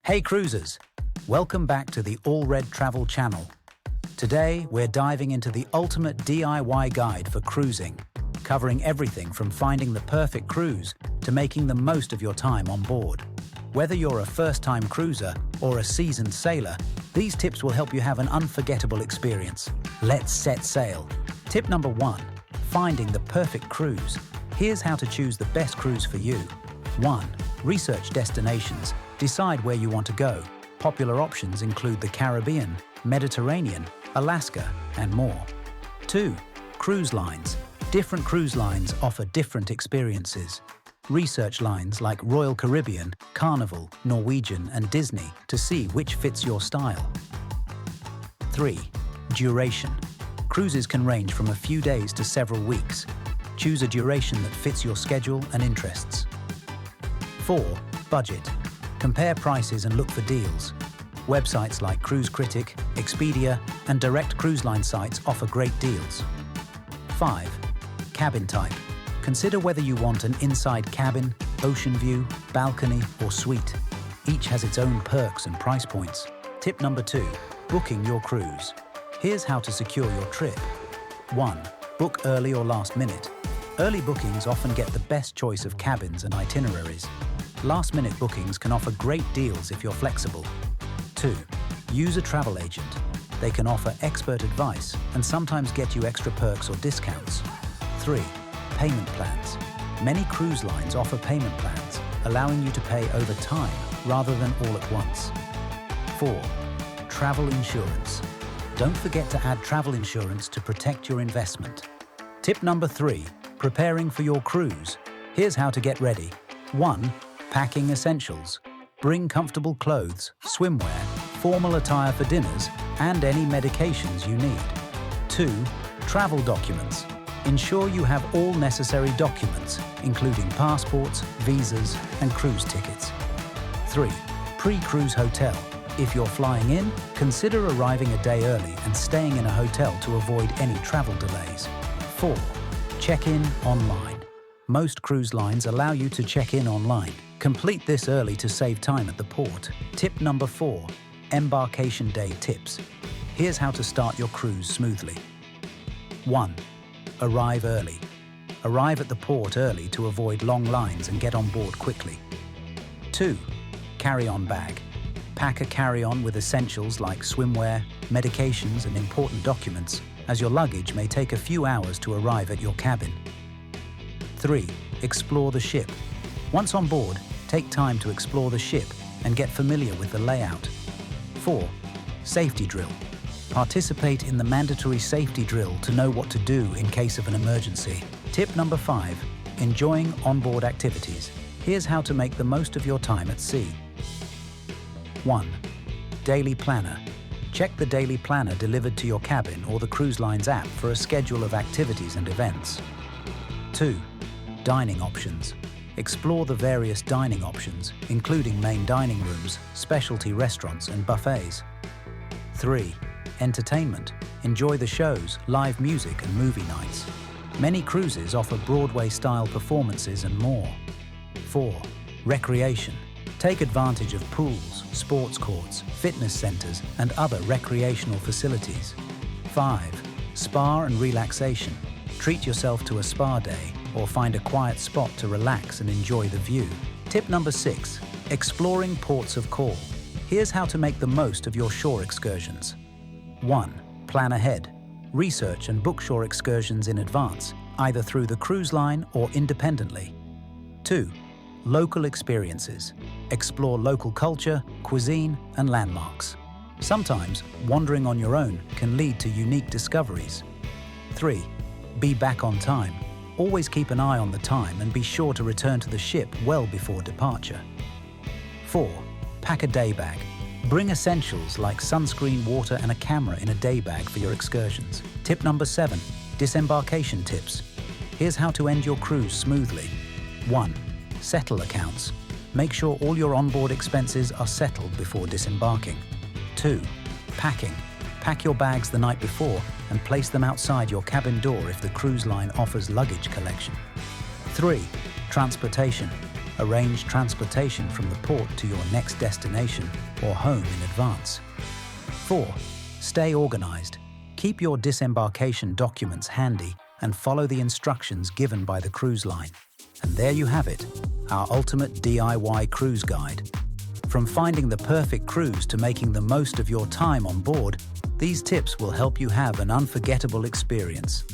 Hey cruisers, welcome back to the All Red Travel channel. Today we're diving into the ultimate DIY guide for cruising, covering everything from finding the perfect cruise to making the most of your time on board. Whether you're a first-time cruiser or a seasoned sailor, these tips will help you have an unforgettable experience. Let's set sail. Tip number 1, finding the perfect cruise. Here's how to choose the best cruise for you. 1. Research destinations. Decide where you want to go. Popular options include the Caribbean, Mediterranean, Alaska, and more. 2. Cruise lines. Different cruise lines offer different experiences. Research lines like Royal Caribbean, Carnival, Norwegian, and Disney to see which fits your style. 3. Duration. Cruises can range from a few days to several weeks. Choose a duration that fits your schedule and interests. 4. Budget. Compare prices and look for deals. Websites like Cruise Critic, Expedia, and direct cruise line sites offer great deals. 5. Cabin type. Consider whether you want an inside cabin, ocean view, balcony, or suite. Each has its own perks and price points. Tip number 2, booking your cruise. Here's how to secure your trip. 1. Book early or last minute. Early bookings often get the best choice of cabins and itineraries. Last-minute bookings can offer great deals if you're flexible. 2. Use a travel agent. They can offer expert advice and sometimes get you extra perks or discounts. 3. Payment plans. Many cruise lines offer payment plans, allowing you to pay over time rather than all at once. 4. Travel insurance. Don't forget to add travel insurance to protect your investment. Tip number 3, preparing for your cruise. Here's how to get ready. 1. Packing essentials. Bring comfortable clothes, swimwear, formal attire for dinners, and any medications you need. 2. Travel documents. Ensure you have all necessary documents, including passports, visas, and cruise tickets. 3. Pre-cruise hotel. If you're flying in, consider arriving a day early and staying in a hotel to avoid any travel delays. 4. Check-in online. Most cruise lines allow you to check in online. Complete this early to save time at the port. Tip number 4, embarkation day tips. Here's how to start your cruise smoothly. 1. Arrive early. Arrive at the port early to avoid long lines and get on board quickly. 2. Carry-on bag. Pack a carry-on with essentials like swimwear, medications, and important documents, as your luggage may take a few hours to arrive at your cabin. 3. Explore the ship. Once on board, take time to explore the ship and get familiar with the layout. 4. Safety drill. Participate in the mandatory safety drill to know what to do in case of an emergency. Tip number 5, enjoying onboard activities. Here's how to make the most of your time at sea. 1. Daily planner. Check the daily planner delivered to your cabin or the cruise line's app for a schedule of activities and events. 2. Dining options. Explore the various dining options, including main dining rooms, specialty restaurants, and buffets. 3. Entertainment. Enjoy the shows, live music, and movie nights. Many cruises offer Broadway-style performances and more. 4. Recreation. Take advantage of pools, sports courts, fitness centers, and other recreational facilities. 5. Spa and relaxation. Treat yourself to a spa day or find a quiet spot to relax and enjoy the view. Tip number 6, exploring ports of call. Here's how to make the most of your shore excursions. 1. Plan ahead. Research and book shore excursions in advance, either through the cruise line or independently. 2. Local experiences. Explore local culture, cuisine, and landmarks. Sometimes, wandering on your own can lead to unique discoveries. 3. Be back on time. Always keep an eye on the time and be sure to return to the ship well before departure. 4. Pack a day bag. Bring essentials like sunscreen, water, and a camera in a day bag for your excursions. Tip number 7, disembarkation tips. Here's how to end your cruise smoothly. 1. Settle accounts. Make sure all your onboard expenses are settled before disembarking. 2. Packing. Pack your bags the night before and place them outside your cabin door if the cruise line offers luggage collection. 3. Transportation. Arrange transportation from the port to your next destination or home in advance. 4. Stay organized. Keep your disembarkation documents handy and follow the instructions given by the cruise line. And there you have it, our ultimate DIY cruise guide. From finding the perfect cruise to making the most of your time on board, these tips will help you have an unforgettable experience.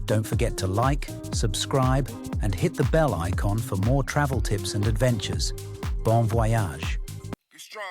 Don't forget to like, subscribe, and hit the bell icon for more travel tips and adventures. Bon voyage! Be strong.